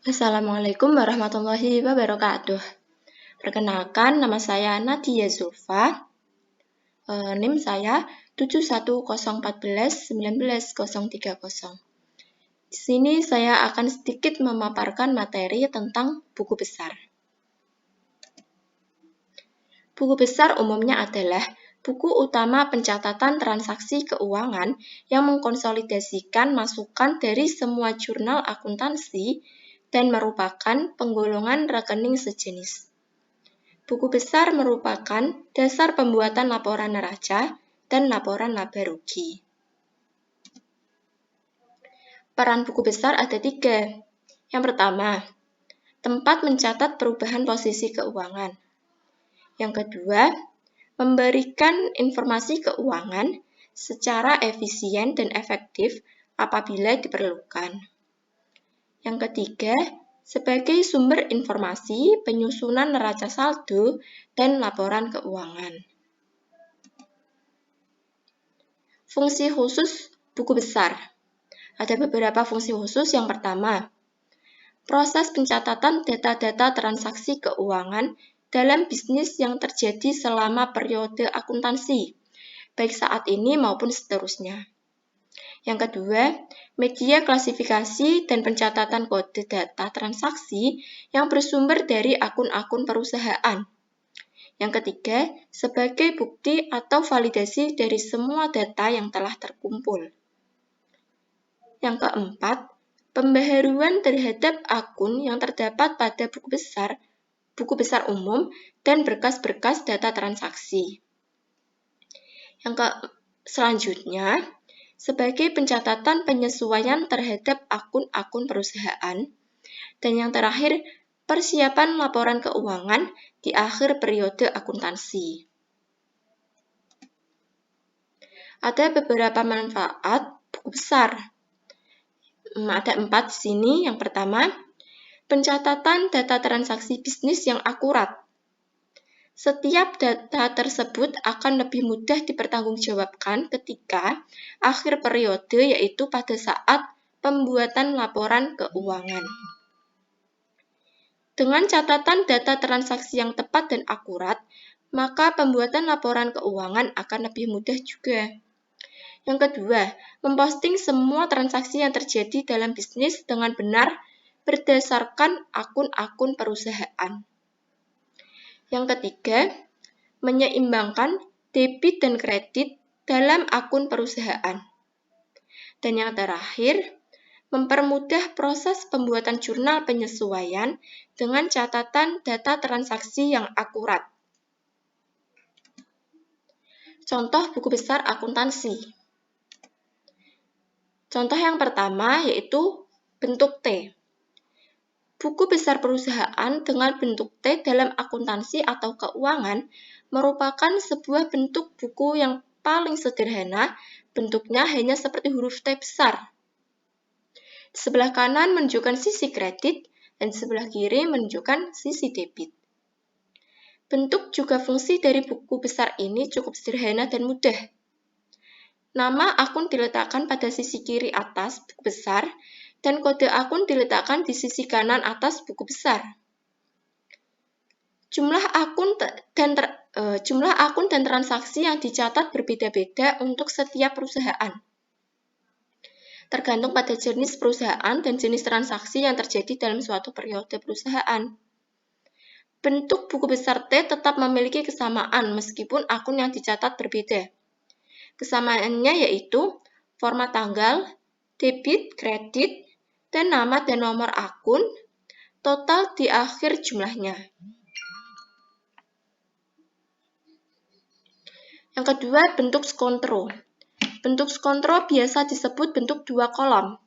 Assalamualaikum warahmatullahi wabarakatuh. Perkenalkan, nama saya Nadia Zulfa. NIM saya 7101419030. Di sini saya akan sedikit memaparkan materi tentang buku besar. Buku besar umumnya adalah buku utama pencatatan transaksi keuangan yang mengkonsolidasikan masukan dari semua jurnal akuntansi dan merupakan penggolongan rekening sejenis. Buku besar merupakan dasar pembuatan laporan neraca dan laporan laba rugi. Peran buku besar ada 3. Yang pertama, tempat mencatat perubahan posisi keuangan. Yang kedua, memberikan informasi keuangan secara efisien dan efektif apabila diperlukan. Yang ketiga, sebagai sumber informasi penyusunan neraca saldo dan laporan keuangan. Fungsi khusus buku besar. Ada beberapa fungsi khusus. Yang pertama, proses pencatatan data-data transaksi keuangan dalam bisnis yang terjadi selama periode akuntansi, baik saat ini maupun seterusnya. Yang kedua, media klasifikasi dan pencatatan kode data transaksi yang bersumber dari akun-akun perusahaan. Yang ketiga, sebagai bukti atau validasi dari semua data yang telah terkumpul. Yang keempat, pembaharuan terhadap akun yang terdapat pada buku besar umum, dan berkas-berkas data transaksi. Selanjutnya, sebagai pencatatan penyesuaian terhadap akun-akun perusahaan. Dan yang terakhir, persiapan laporan keuangan di akhir periode akuntansi. Ada beberapa manfaat buku besar. Ada 4 di sini. Yang pertama, pencatatan data transaksi bisnis yang akurat. Setiap data tersebut akan lebih mudah dipertanggungjawabkan ketika akhir periode, yaitu pada saat pembuatan laporan keuangan. Dengan catatan data transaksi yang tepat dan akurat, maka pembuatan laporan keuangan akan lebih mudah juga. Yang kedua, memposting semua transaksi yang terjadi dalam bisnis dengan benar berdasarkan akun-akun perusahaan. Yang ketiga, menyeimbangkan debit dan kredit dalam akun perusahaan. Dan yang terakhir, mempermudah proses pembuatan jurnal penyesuaian dengan catatan data transaksi yang akurat. Contoh buku besar akuntansi. Contoh yang pertama yaitu bentuk T. Buku besar perusahaan dengan bentuk T dalam akuntansi atau keuangan merupakan sebuah bentuk buku yang paling sederhana, bentuknya hanya seperti huruf T besar. Di sebelah kanan menunjukkan sisi kredit dan di sebelah kiri menunjukkan sisi debit. Bentuk juga fungsi dari buku besar ini cukup sederhana dan mudah. Nama akun diletakkan pada sisi kiri atas buku besar dan kode akun diletakkan di sisi kanan atas buku besar. Jumlah akun dan transaksi yang dicatat berbeda-beda untuk setiap perusahaan. Tergantung pada jenis perusahaan dan jenis transaksi yang terjadi dalam suatu periode perusahaan. Bentuk buku besar T tetap memiliki kesamaan meskipun akun yang dicatat berbeda. Kesamaannya yaitu format tanggal, debit, kredit, dan nama dan nomor akun, total di akhir jumlahnya. Yang kedua, bentuk skontro. Bentuk skontro biasa disebut bentuk 2 kolom.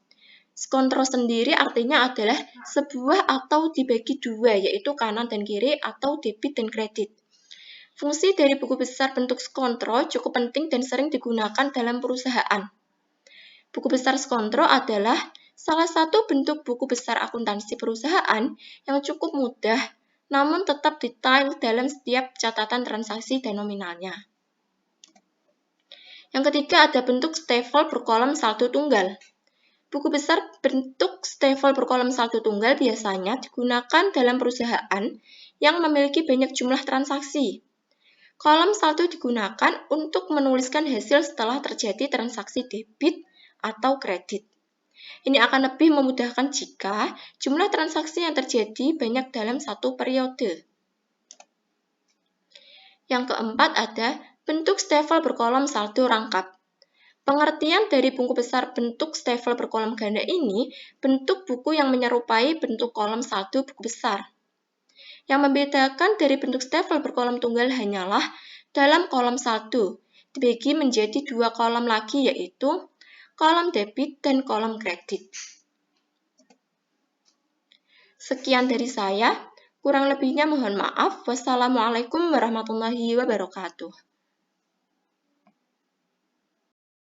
Skontro sendiri artinya adalah sebuah atau dibagi 2, yaitu kanan dan kiri atau debit dan kredit. Fungsi dari buku besar bentuk skontro cukup penting dan sering digunakan dalam perusahaan. Buku besar skontro adalah salah satu bentuk buku besar akuntansi perusahaan yang cukup mudah, namun tetap detail dalam setiap catatan transaksi dan nominalnya. Yang ketiga ada bentuk stafel berkolom saldo tunggal. Buku besar bentuk stafel berkolom saldo tunggal biasanya digunakan dalam perusahaan yang memiliki banyak jumlah transaksi. Kolom saldo digunakan untuk menuliskan hasil setelah terjadi transaksi debit atau kredit. Ini akan lebih memudahkan jika jumlah transaksi yang terjadi banyak dalam satu periode. Yang keempat ada bentuk stafel berkolom saldo rangkap. Pengertian dari buku besar bentuk stafel berkolom ganda ini bentuk buku yang menyerupai bentuk kolom saldo buku besar. Yang membedakan dari bentuk stafel berkolom tunggal hanyalah dalam kolom saldo dibagi menjadi dua kolom lagi, yaitu kolom debit dan kolom kredit. Sekian dari saya, kurang lebihnya mohon maaf. Wassalamualaikum warahmatullahi wabarakatuh.